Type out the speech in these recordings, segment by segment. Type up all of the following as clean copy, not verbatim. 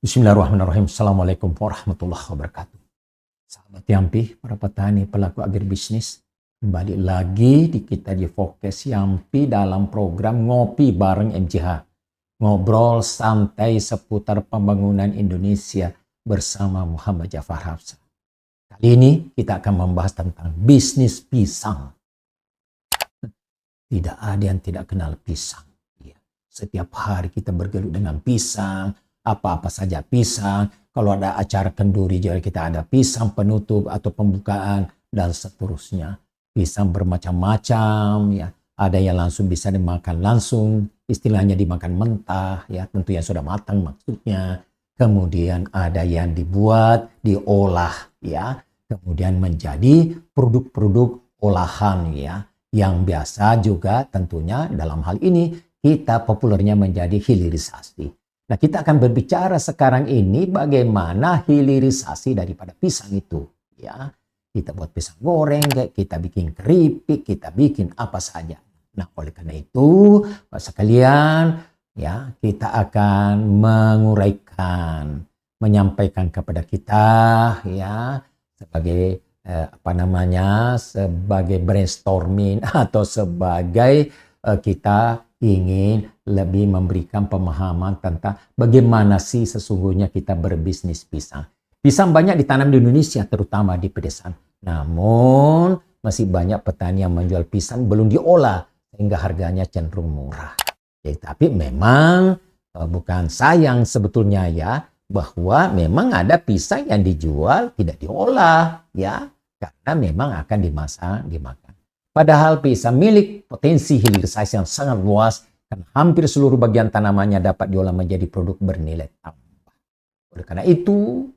Bismillahirrahmanirrahim. Assalamualaikum warahmatullahi wabarakatuh. Sahabat Yampi, para petani, pelaku agribisnis, kembali lagi kita di Fokus Yampi dalam program Ngopi bareng MJH. Ngobrol santai seputar pembangunan Indonesia bersama Muhammad Jafar Hafsah. Kali ini kita akan membahas tentang bisnis pisang. Tidak ada yang tidak kenal pisang. Setiap hari kita bergelut dengan pisang, apa-apa saja pisang. Kalau ada acara kenduri juga kita ada pisang penutup atau pembukaan dan seterusnya. Pisang bermacam-macam ya. Ada yang langsung bisa dimakan langsung, istilahnya dimakan mentah ya, tentu yang sudah matang maksudnya. Kemudian ada yang dibuat, diolah ya. Kemudian menjadi produk-produk olahan ya. Yang biasa juga tentunya dalam hal ini kita populernya menjadi hilirisasi. Nah, kita akan berbicara sekarang ini bagaimana hilirisasi daripada pisang itu. Ya, kita buat pisang goreng, kita bikin keripik, kita bikin apa saja. Nah, oleh karena itu, Pak sekalian, ya, kita akan menguraikan, menyampaikan kepada kita, ya, sebagai sebagai brainstorming atau sebagai kita ingin lebih memberikan pemahaman tentang bagaimana sih sesungguhnya kita berbisnis pisang. Pisang banyak ditanam di Indonesia, terutama di pedesaan. Namun masih banyak petani yang menjual pisang belum diolah sehingga harganya cenderung murah. Ya, tapi memang bukan sayang sebetulnya ya, bahwa memang ada pisang yang dijual tidak diolah ya, karena memang akan dimakan. Padahal pisang milik potensi hilirisasi yang sangat luas, karena hampir seluruh bagian tanamannya dapat diolah menjadi produk bernilai tambah. Oleh karena itu,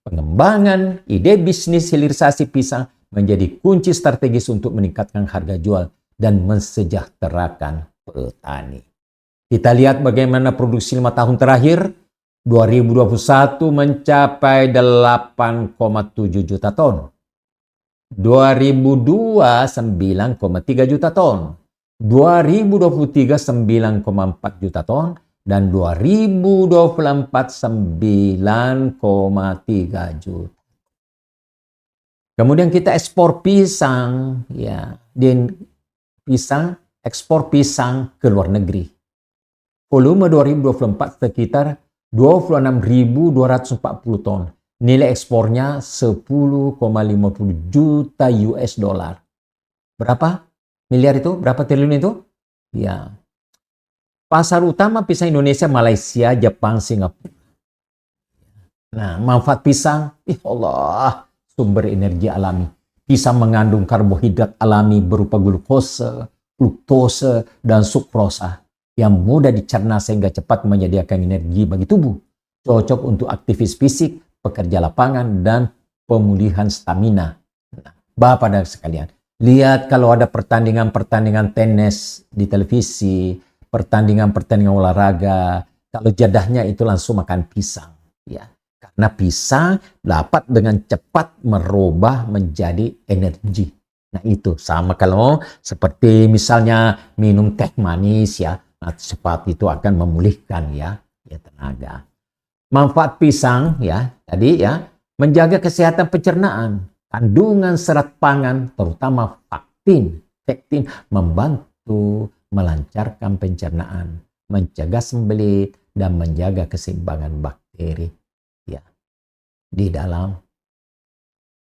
pengembangan ide bisnis hilirisasi pisang menjadi kunci strategis untuk meningkatkan harga jual dan mensejahterakan petani. Kita lihat bagaimana produksi 5 tahun terakhir, 2021 mencapai 8,7 juta ton. 2002 9,3 juta ton, 2023 9,4 juta ton, dan 2024 9,3 juta. Kemudian kita ekspor pisang, ya, ekspor pisang ke luar negeri. Volume 2024 sekitar 26.240 ton. Nilai ekspornya 10,50 juta US dollar. Berapa miliar itu? Berapa triliun itu? Ya. Pasar utama pisang Indonesia, Malaysia, Jepang, Singapura. Nah, manfaat pisang, Allah, sumber energi alami. Pisang mengandung karbohidrat alami berupa glukose, fruktose, dan sukrosa yang mudah dicerna sehingga cepat menyediakan energi bagi tubuh. Cocok untuk aktivis fisik, pekerja lapangan, dan pemulihan stamina. Nah, Bapak dan sekalian, lihat kalau ada pertandingan-pertandingan tenis di televisi, pertandingan-pertandingan olahraga, kalau jadahnya itu langsung makan pisang. Ya. Karena pisang dapat dengan cepat merubah menjadi energi. Nah itu sama kalau seperti misalnya minum teh manis ya, nah, cepat itu akan memulihkan ya tenaga. Manfaat pisang ya tadi ya, menjaga kesehatan pencernaan, kandungan serat pangan terutama pektin membantu melancarkan pencernaan, mencegah sembelit dan menjaga keseimbangan bakteri ya di dalam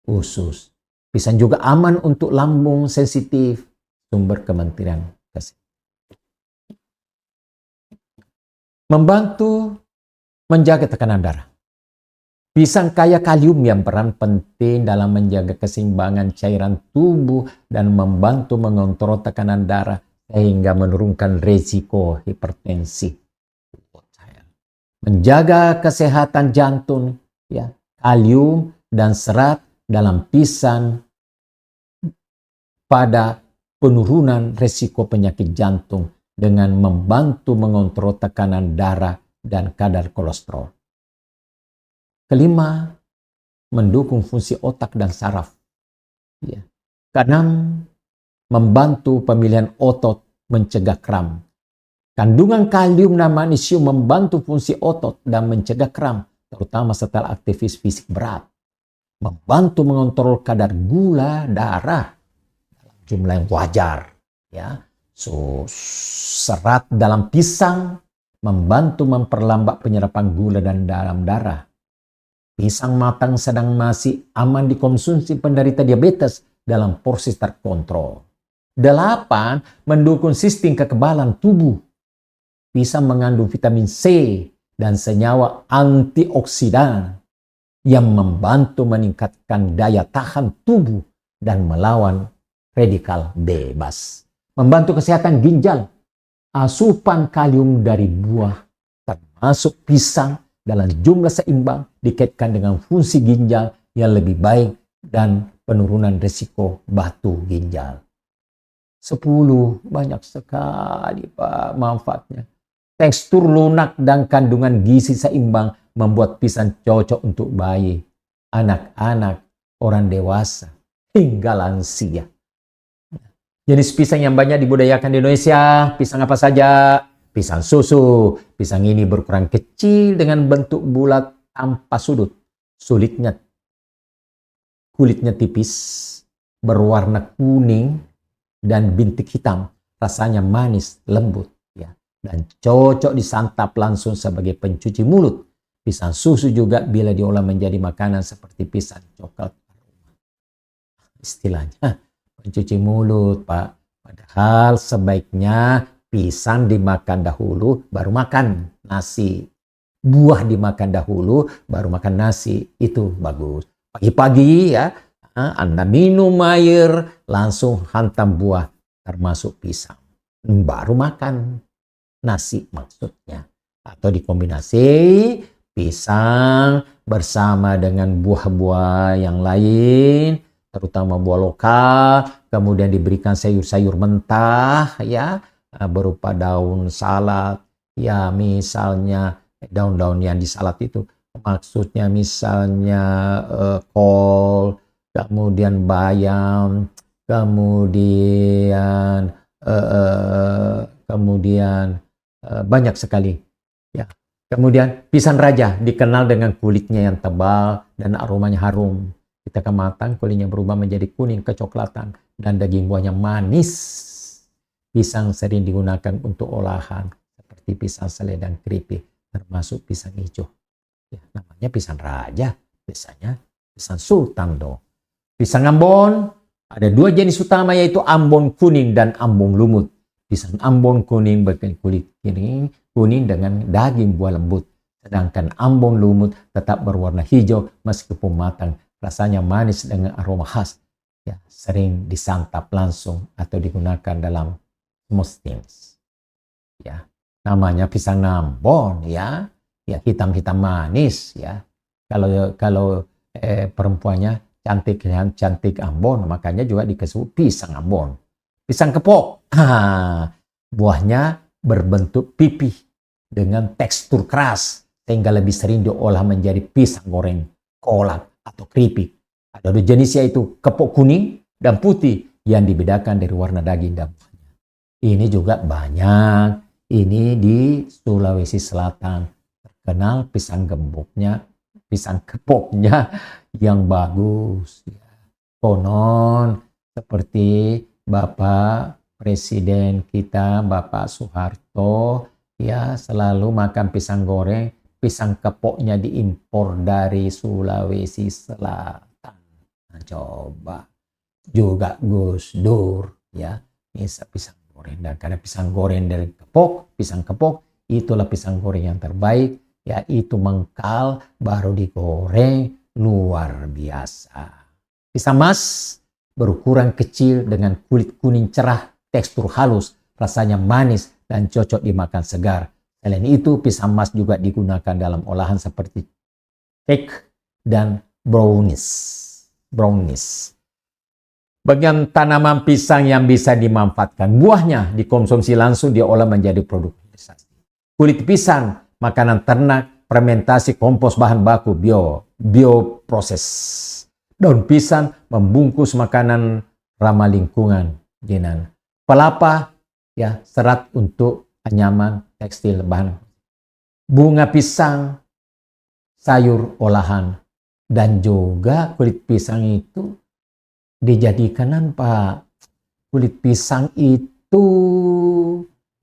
usus. Pisang juga aman untuk lambung sensitif, sumber Kementerian Kesehatan. Membantu menjaga tekanan darah. Pisang kaya kalium yang berperan penting dalam menjaga keseimbangan cairan tubuh dan membantu mengontrol tekanan darah sehingga menurunkan risiko hipertensi. Menjaga kesehatan jantung, ya, kalium dan serat dalam pisang pada penurunan risiko penyakit jantung dengan membantu mengontrol tekanan darah dan kadar kolesterol. Kelima, mendukung fungsi otak dan saraf. Ya. Keenam, membantu pemilihan otot, mencegah kram. Kandungan kalium dan magnesium membantu fungsi otot dan mencegah kram, terutama setelah aktivitas fisik berat. Membantu mengontrol kadar gula darah dalam jumlah yang wajar. Ya, serat dalam pisang membantu memperlambat penyerapan gula dan dalam darah. Pisang matang sedang masih aman dikonsumsi penderita diabetes dalam porsi terkontrol. 8. Mendukung sistem kekebalan tubuh. Pisang mengandung vitamin C dan senyawa antioksidan yang membantu meningkatkan daya tahan tubuh dan melawan radikal bebas. Membantu kesehatan ginjal. Asupan kalium dari buah, termasuk pisang, dalam jumlah seimbang dikaitkan dengan fungsi ginjal yang lebih baik dan penurunan risiko batu ginjal. 10. Banyak sekali Pak manfaatnya. Tekstur lunak dan kandungan gizi seimbang membuat pisang cocok untuk bayi, anak-anak, orang dewasa, hingga lansia. Jenis pisang yang banyak dibudidayakan di Indonesia, pisang apa saja? Pisang susu. Pisang ini berukuran kecil dengan bentuk bulat tanpa sudut. Kulitnya tipis, berwarna kuning dan bintik hitam. Rasanya manis, lembut, ya, dan cocok disantap langsung sebagai pencuci mulut. Pisang susu juga bila diolah menjadi makanan seperti pisang coklat. Istilahnya pencuci mulut, Pak. Padahal sebaiknya pisang dimakan dahulu, baru makan nasi. Buah dimakan dahulu, baru makan nasi. Itu bagus. Pagi-pagi ya, Anda minum air, langsung hantam buah, termasuk pisang. Baru makan nasi maksudnya. Atau dikombinasi pisang bersama dengan buah-buah yang lain, terutama buah lokal, kemudian diberikan sayur-sayur mentah, ya, berupa daun salad, ya misalnya daun-daun yang di salad itu, maksudnya misalnya kol, kemudian bayam, kemudian banyak sekali, ya. Kemudian pisang raja dikenal dengan kulitnya yang tebal dan aromanya harum. Ketika matang, kulitnya berubah menjadi kuning kecoklatan dan daging buahnya manis. Pisang sering digunakan untuk olahan seperti pisang selai dan keripik, termasuk pisang hijau. Ya, namanya pisang raja, biasanya pisang sultan dong. Pisang Ambon ada 2 jenis utama, yaitu Ambon kuning dan Ambon lumut. Pisang Ambon kuning berkulit kuning dengan daging buah lembut, sedangkan Ambon lumut tetap berwarna hijau meskipun matang. Rasanya manis dengan aroma khas. Ya, sering disantap langsung atau digunakan dalam most things. Ya, namanya pisang Ambon, ya. Ya, hitam-hitam manis, ya. Kalau perempuannya cantik Ambon, makanya juga dikasih pisang Ambon. Pisang kepok. Buahnya berbentuk pipih dengan tekstur keras sehingga lebih sering diolah menjadi pisang goreng, kolak atau keripik. Ada 2 jenis, yaitu kepok kuning dan putih yang dibedakan dari warna daging dan buahnya. Ini juga banyak. Ini di Sulawesi Selatan terkenal pisang kepoknya yang bagus. Konon seperti Bapak Presiden kita, Bapak Soeharto, ya selalu makan pisang goreng. Pisang kepoknya diimpor dari Sulawesi Selatan. Nah, coba juga Gus Dur, ya, bisa pisang goreng. Dan karena pisang goreng dari pisang kepok, itulah pisang goreng yang terbaik, yaitu mengkal baru digoreng, luar biasa. Pisang mas berukuran kecil dengan kulit kuning cerah, tekstur halus, rasanya manis dan cocok dimakan segar. Selain itu, pisang mas juga digunakan dalam olahan seperti cake dan brownies. Bagian tanaman pisang yang bisa dimanfaatkan. Buahnya dikonsumsi langsung, diolah menjadi produk hilirisasi. Kulit pisang, makanan ternak, fermentasi, kompos, bahan baku, bioproses. Daun pisang membungkus makanan ramah lingkungan. Pelapa, ya, serat untuk anyaman, tekstil, bahan. Bunga pisang, sayur olahan, dan juga kulit pisang itu dijadikan apa? Kulit pisang itu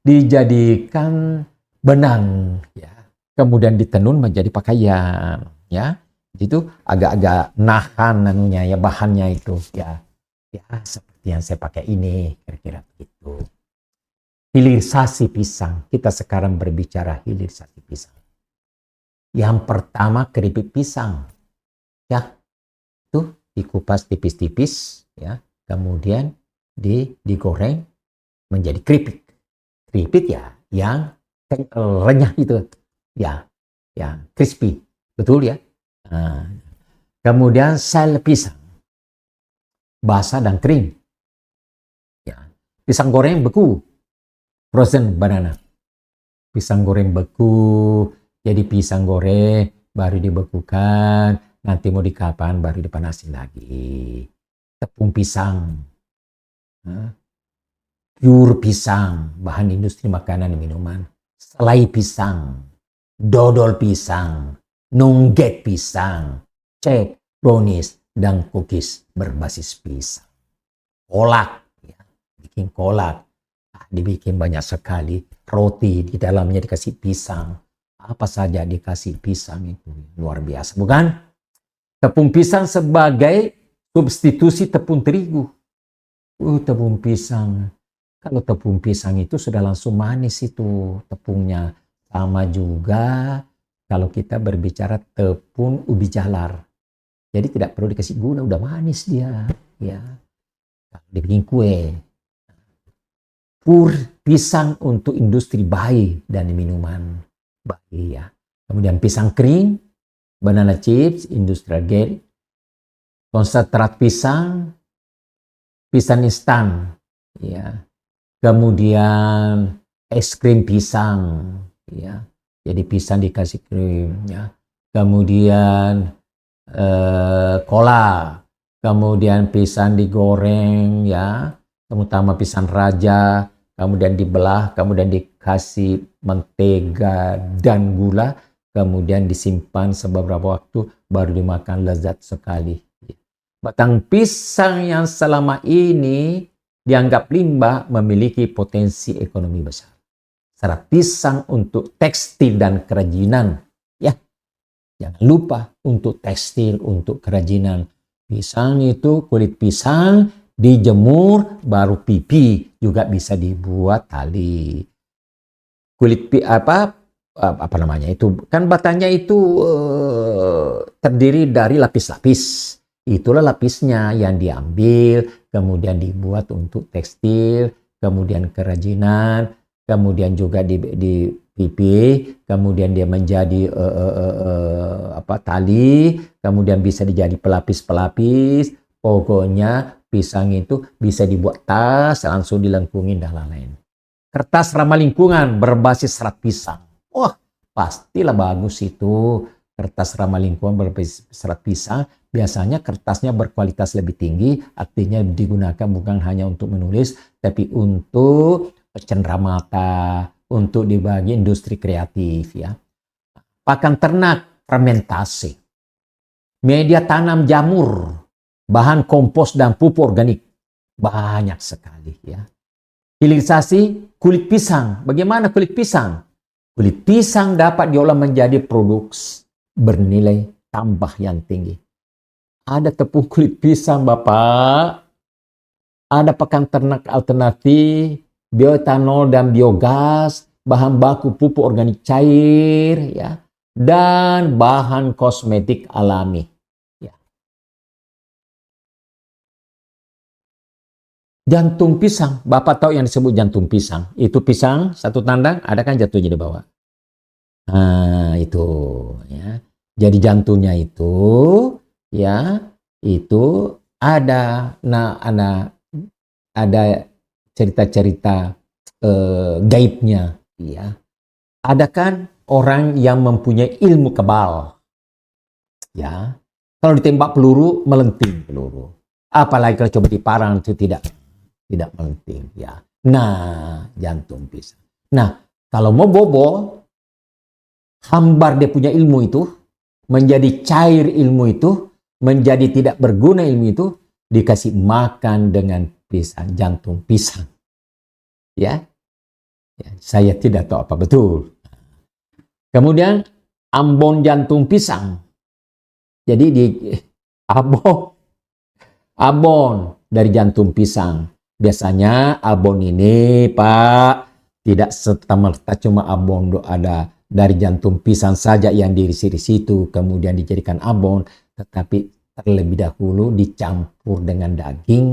dijadikan benang, ya. Kemudian ditenun menjadi pakaian, ya. Itu agak-agak nahan anunya ya, bahannya itu, ya. Ya, seperti yang saya pakai ini, kira-kira begitu. Hilirisasi pisang. Kita sekarang berbicara hilirisasi pisang. Yang pertama keripik pisang. Ya, itu dikupas tipis-tipis, ya. Kemudian digoreng menjadi keripik. Keripik ya, yang renyah itu, ya, yang crispy, betul ya. Nah, kemudian sel pisang, basah dan kering. Ya, pisang goreng beku. Frozen banana. Pisang goreng beku, jadi pisang goreng baru dibekukan, nanti mau dikapan baru dipanasin lagi. Tepung pisang, pure pisang, bahan industri makanan dan minuman. Selai pisang, dodol pisang, nugget pisang, cake, brownies, dan cookies berbasis pisang. Kolak, ya, bikin kolak. Dibikin banyak sekali, roti di dalamnya dikasih pisang, apa saja dikasih pisang, itu luar biasa, bukan? Tepung pisang sebagai substitusi tepung terigu. Tepung pisang, kalau tepung pisang itu sudah langsung manis itu tepungnya. Sama juga kalau kita berbicara tepung ubi jalar, jadi tidak perlu dikasih gula, udah manis dia, ya. Dibikin kue. Pur pisang untuk industri bayi dan minuman bayi, ya. Kemudian pisang kering, banana chips, industrial gel, konsentrat pisang, pisang instan, ya. Kemudian es krim pisang, ya. Jadi pisang dikasih krim, ya. Kemudian cola, kemudian pisang digoreng, ya. Terutama pisang raja, kemudian dibelah, kemudian dikasih mentega dan gula, kemudian disimpan beberapa waktu, baru dimakan, lezat sekali. Batang pisang yang selama ini dianggap limbah memiliki potensi ekonomi besar. Serat pisang untuk tekstil dan kerajinan, ya. Jangan lupa untuk tekstil, untuk kerajinan. Pisang itu kulit pisang dijemur, baru pipi juga bisa dibuat tali. Kulit apa namanya itu, kan batangnya itu terdiri dari lapis-lapis. Itulah lapisnya yang diambil, kemudian dibuat untuk tekstil, kemudian kerajinan, kemudian juga di pipi, kemudian dia menjadi tali, kemudian bisa dijadi pelapis-pelapis. Pokoknya pisang itu bisa dibuat tas, langsung dilengkungin dan lain-lain. Kertas ramah lingkungan berbasis serat pisang. Wah, pastilah bagus itu. Kertas ramah lingkungan berbasis serat pisang. Biasanya kertasnya berkualitas lebih tinggi, artinya digunakan bukan hanya untuk menulis, tapi untuk cenderamata, untuk dibagi industri kreatif, ya. Pakan ternak, fermentasi. Media tanam jamur, bahan kompos dan pupuk organik, banyak sekali, ya. Hilirisasi kulit pisang. Bagaimana kulit pisang? Kulit pisang dapat diolah menjadi produk bernilai tambah yang tinggi. Ada tepung kulit pisang, Bapak. Ada pakan ternak alternatif, bioetanol dan biogas, bahan baku pupuk organik cair, ya, dan bahan kosmetik alami. Jantung pisang, Bapak tahu yang disebut jantung pisang? Itu pisang satu tandang, ada kan jatuhnya di bawah. Nah, itu, ya. Jadi jantungnya itu, ya, itu ada cerita-cerita gaibnya, ya. Ada kan orang yang mempunyai ilmu kebal, ya. Kalau ditembak peluru, melenting peluru. Apalagi kalau coba diparang itu tidak melenting, ya. Nah, jantung pisang. Nah, Kalau mau bobo, hambar dia punya ilmu itu, menjadi cair ilmu itu, menjadi tidak berguna ilmu itu, dikasih makan dengan pisang, jantung pisang. Ya, saya tidak tahu apa betul. Kemudian ambon jantung pisang. Jadi di abon dari jantung pisang. Biasanya abon ini, Pak, tidak serta-merta cuma abon ada dari jantung pisang saja yang diisi di situ, kemudian dijadikan abon, tetapi terlebih dahulu dicampur dengan daging,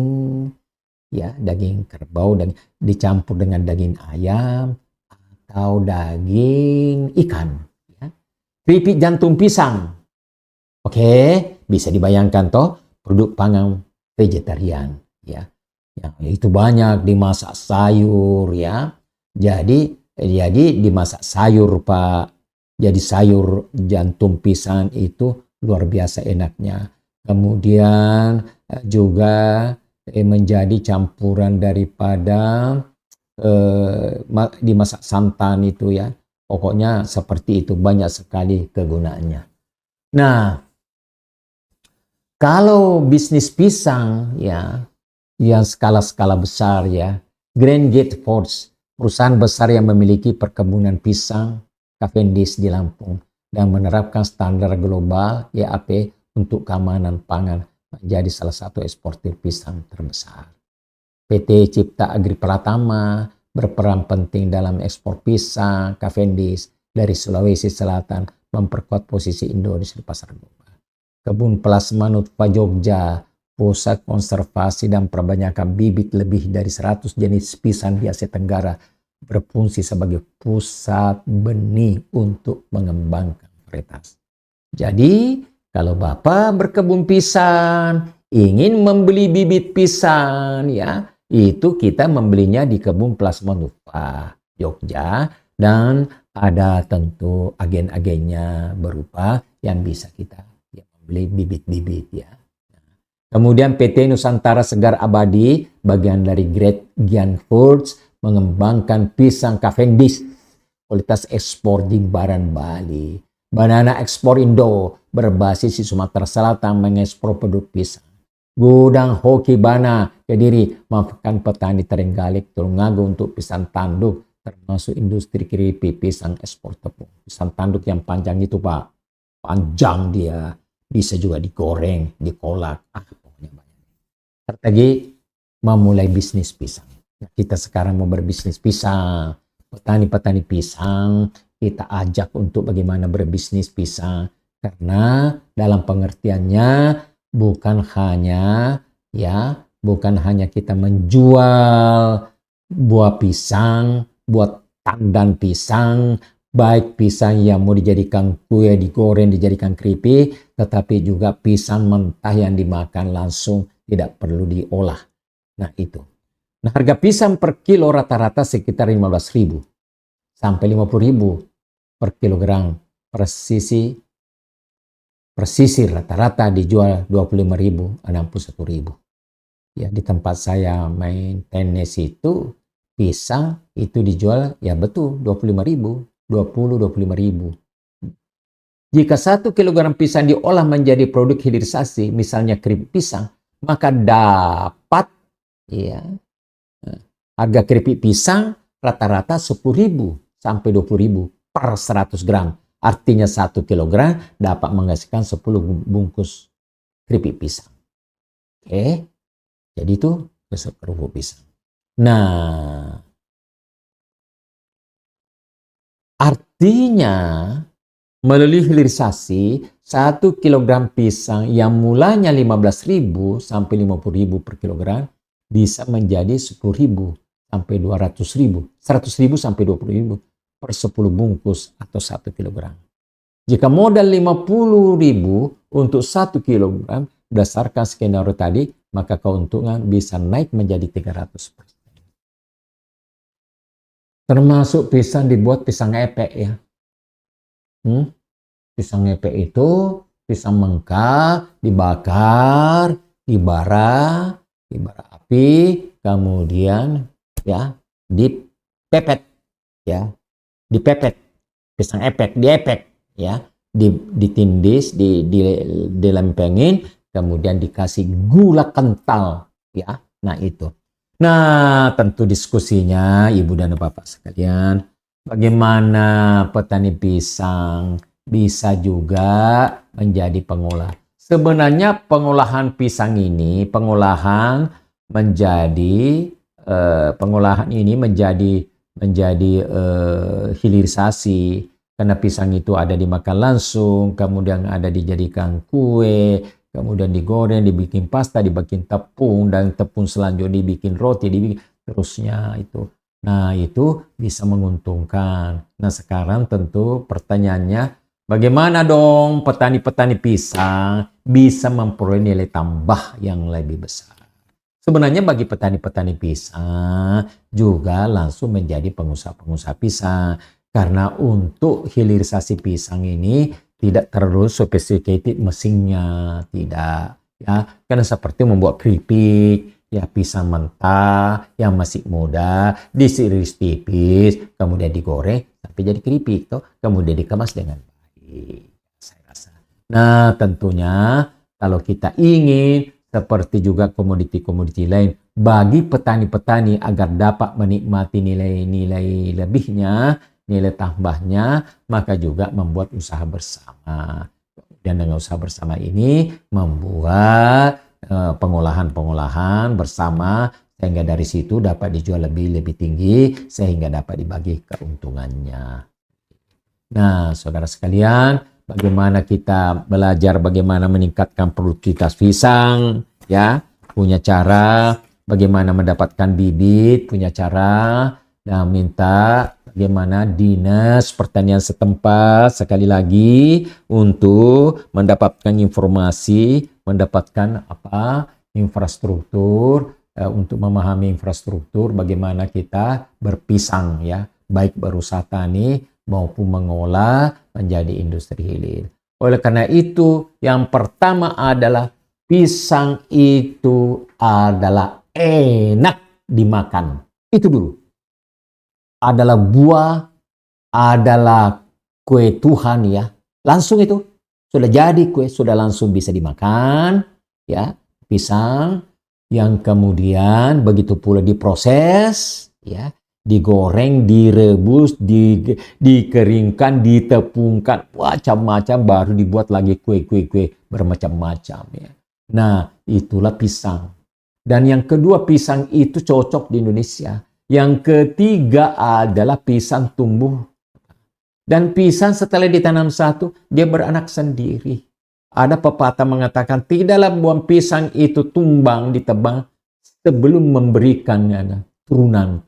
ya, daging kerbau, dan dicampur dengan daging ayam atau daging ikan. Ya. Keripik jantung pisang. Oke, bisa dibayangkan toh produk pangan vegetarian, ya. Itu banyak dimasak sayur, ya. Jadi dimasak sayur, Pak. Jadi sayur jantung pisang itu luar biasa enaknya. Kemudian juga menjadi campuran daripada dimasak santan itu, ya. Pokoknya seperti itu, banyak sekali kegunaannya. Nah, kalau bisnis pisang, ya, yang skala-skala besar, ya, Grand Gate Foods, perusahaan besar yang memiliki perkebunan pisang Cavendish di Lampung dan menerapkan standar global YAP untuk keamanan pangan, menjadi salah satu eksportir pisang terbesar. PT Cipta Agri Pratama berperan penting dalam ekspor pisang Cavendish dari Sulawesi Selatan, memperkuat posisi Indonesia di pasar global. Kebun Plasma Nutfa Jogja, pusat konservasi dan perbanyakan bibit lebih dari 100 jenis pisang di Asia Tenggara, berfungsi sebagai pusat benih untuk mengembangkan varietas. Jadi, kalau Bapak berkebun pisang, ingin membeli bibit pisang, ya, itu kita membelinya di Kebun Plasma Nutfa Jogja, dan ada tentu agen-agennya berupa yang bisa kita beli bibit-bibit, ya. Kemudian PT Nusantara Segar Abadi, bagian dari Great Giant Foods, mengembangkan pisang Cavendish, kualitas ekspor Jimbaran Bali. Banana Ekspor Indo, berbasis di Sumatera Selatan, mengekspor produk pisang. Gudang Hoki Bana, Kediri, memanfaatkan petani Terenggalek, Tulungagung untuk pisang tanduk, termasuk industri keripik pisang ekspor tepung. Pisang tanduk yang panjang itu, Pak, panjang dia. Bisa juga digoreng, dikolak. Pokoknya banyak. Strategi memulai bisnis pisang. Nah, kita sekarang mau berbisnis pisang. Petani-petani pisang, kita ajak untuk bagaimana berbisnis pisang. Karena dalam pengertiannya bukan hanya kita menjual buah pisang, buat tandan pisang, baik pisang yang mau dijadikan kue, digoreng, dijadikan keripik, tetapi juga pisang mentah yang dimakan langsung, tidak perlu diolah. Nah, itu. Nah, harga pisang per kilo rata-rata sekitar 15.000 sampai 50.000 per kilogram. Persisir rata-rata dijual 25.000, 61.000. Ya, di tempat saya main tenis itu, pisang itu dijual, ya betul, 25.000. 20-25.000. Jika 1 kilogram pisang diolah menjadi produk hilirisasi, misalnya keripik pisang, maka dapat, ya, harga keripik pisang rata-rata 10.000 sampai 20.000 per 100 gram. Artinya 1 kilogram dapat menghasilkan 10 bungkus keripik pisang. Oke, jadi itu kerupuk pisang. Nah, artinya, melalui hilirisasi, 1 kilogram pisang yang mulanya 15.000 sampai 50.000 per kilogram bisa menjadi 10.000 sampai 200.000, 100.000 sampai 20.000 per 10 bungkus atau 1 kilogram. Jika modal 50.000 untuk 1 kilogram berdasarkan skenario tadi, maka keuntungan bisa naik menjadi 300%. Termasuk pisang dibuat pisang epek, ya. Pisang epek itu pisang mengka, dibakar, dibara api, kemudian, ya, dipepet, ya. dipepet, pisang epek, diepek, ya, ditindis, dilempengin, kemudian dikasih gula kental, ya. Nah itu. Nah tentu diskusinya Ibu dan Bapak sekalian, bagaimana petani pisang bisa juga menjadi pengolah. Sebenarnya pengolahan pisang ini, pengolahan ini menjadi hilirisasi, karena pisang itu ada dimakan langsung, kemudian ada dijadikan kue, kemudian digoreng, dibikin pasta, dibikin tepung, dan tepung selanjutnya dibikin roti, dibikin terusnya itu. Nah itu bisa menguntungkan. Nah sekarang tentu pertanyaannya, bagaimana dong petani-petani pisang bisa memperoleh nilai tambah yang lebih besar? Sebenarnya bagi petani-petani pisang juga langsung menjadi pengusaha-pengusaha pisang. Karena untuk hilirisasi pisang ini tidak terlalu sophisticated mesinnya, tidak. Ya, karena seperti membuat keripik, ya pisang mentah yang masih muda, disiris tipis, kemudian digoreng sampai jadi keripik, toh, kemudian dikemas dengan baik. Saya rasa. Nah, tentunya kalau kita ingin seperti juga komoditi-komoditi lain bagi petani-petani agar dapat menikmati nilai-nilai lebihnya, nilai tambahnya, maka juga membuat usaha bersama. Dan dengan usaha bersama ini membuat pengolahan-pengolahan bersama, sehingga dari situ dapat dijual lebih tinggi sehingga dapat dibagi keuntungannya. Nah, saudara sekalian, bagaimana kita belajar bagaimana meningkatkan produktivitas pisang, ya, punya cara, bagaimana mendapatkan bibit, punya cara, dan minta bagaimana dinas pertanian setempat sekali lagi untuk mendapatkan informasi, mendapatkan infrastruktur, untuk memahami infrastruktur bagaimana kita berpisang, ya, baik berusaha tani maupun mengolah menjadi industri hilir. Oleh karena itu, yang pertama adalah pisang itu adalah enak dimakan. Itu dulu. Adalah buah, adalah kue Tuhan, ya. Langsung itu sudah jadi kue, sudah langsung bisa dimakan, ya, pisang yang kemudian begitu pula diproses, ya, digoreng, direbus, dikeringkan, ditepungkan, macam-macam, baru dibuat lagi kue-kue bermacam-macam, ya. Nah, itulah pisang. Dan yang kedua, pisang itu cocok di Indonesia. Yang ketiga adalah pisang tumbuh. Dan pisang setelah ditanam satu, dia beranak sendiri. Ada pepatah mengatakan, tidaklah buah pisang itu tumbang, ditebang sebelum memberikan turunan,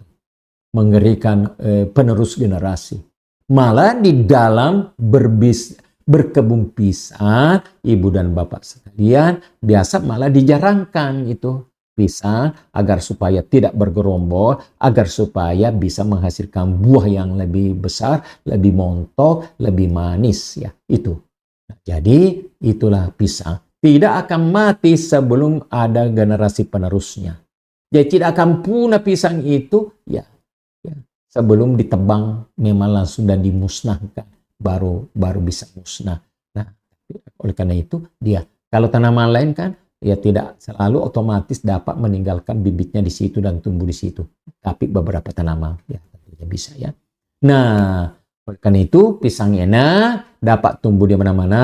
mengerikan penerus generasi. Malah di dalam berkebun pisang, ibu dan bapak sekalian, biasa malah dijarangkan itu pisang agar supaya tidak bergerombol, agar supaya bisa menghasilkan buah yang lebih besar, lebih montok, lebih manis, ya, itu. Nah, jadi itulah pisang. Tidak akan mati sebelum ada generasi penerusnya. Jadi tidak akan punah pisang itu, ya, sebelum ditebang memang langsung dan dimusnahkan, baru bisa musnah. Nah, oleh karena itu dia, kalau tanaman lain kan ya tidak selalu otomatis dapat meninggalkan bibitnya di situ dan tumbuh di situ. Tapi beberapa tanaman ya tentunya bisa, ya. Nah, oleh karena itu pisang enak, dapat tumbuh di mana-mana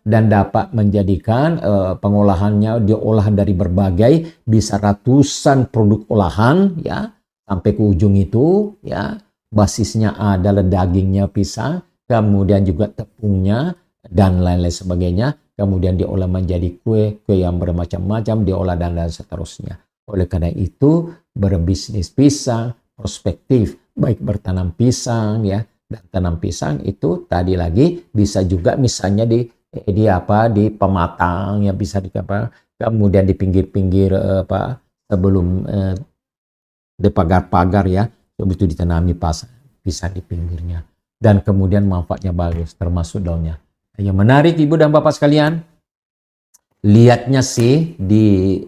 dan dapat menjadikan pengolahannya diolah dari berbagai, bisa ratusan produk olahan, ya. Sampai ke ujung itu, ya, basisnya adalah dagingnya pisang, kemudian juga tepungnya dan lain-lain sebagainya, kemudian diolah menjadi kue yang bermacam-macam, diolah dan seterusnya. Oleh karena itu, berbisnis pisang prospektif, baik bertanam pisang, ya, dan tanam pisang itu tadi lagi bisa juga misalnya di pematang, ya, bisa di kemudian di pinggir-pinggir sebelum di pagar-pagar, ya, begitu ditanami pisang di pinggirnya, dan kemudian manfaatnya bagus termasuk daunnya. Yang menarik ibu dan bapak sekalian, lihatnya sih di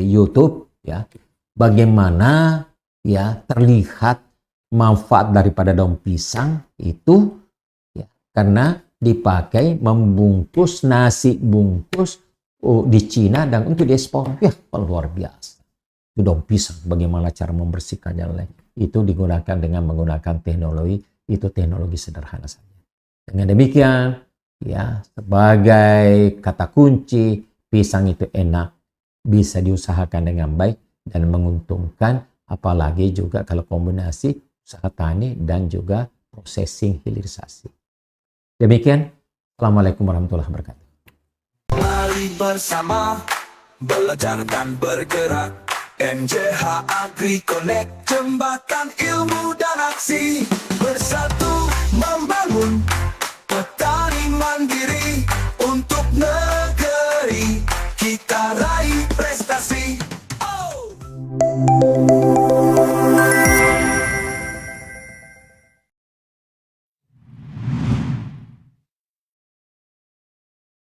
YouTube, ya, bagaimana, ya, terlihat manfaat daripada daun pisang itu ya, karena dipakai membungkus nasi bungkus di Cina dan untuk diekspor. Ya, luar biasa. Itu daun pisang, bagaimana cara membersihkannya lain. Itu digunakan dengan menggunakan teknologi, itu teknologi sederhana saja. Dengan demikian, ya, sebagai kata kunci, pisang itu enak, bisa diusahakan dengan baik dan menguntungkan, apalagi juga kalau kombinasi usaha tani dan juga processing hilirisasi. Demikian, Assalamualaikum warahmatullahi wabarakatuh. Mari bersama belajar dan bergerak. MJH Agri Connect, jembatan ilmu dan aksi, bersatu membangun petani mandiri.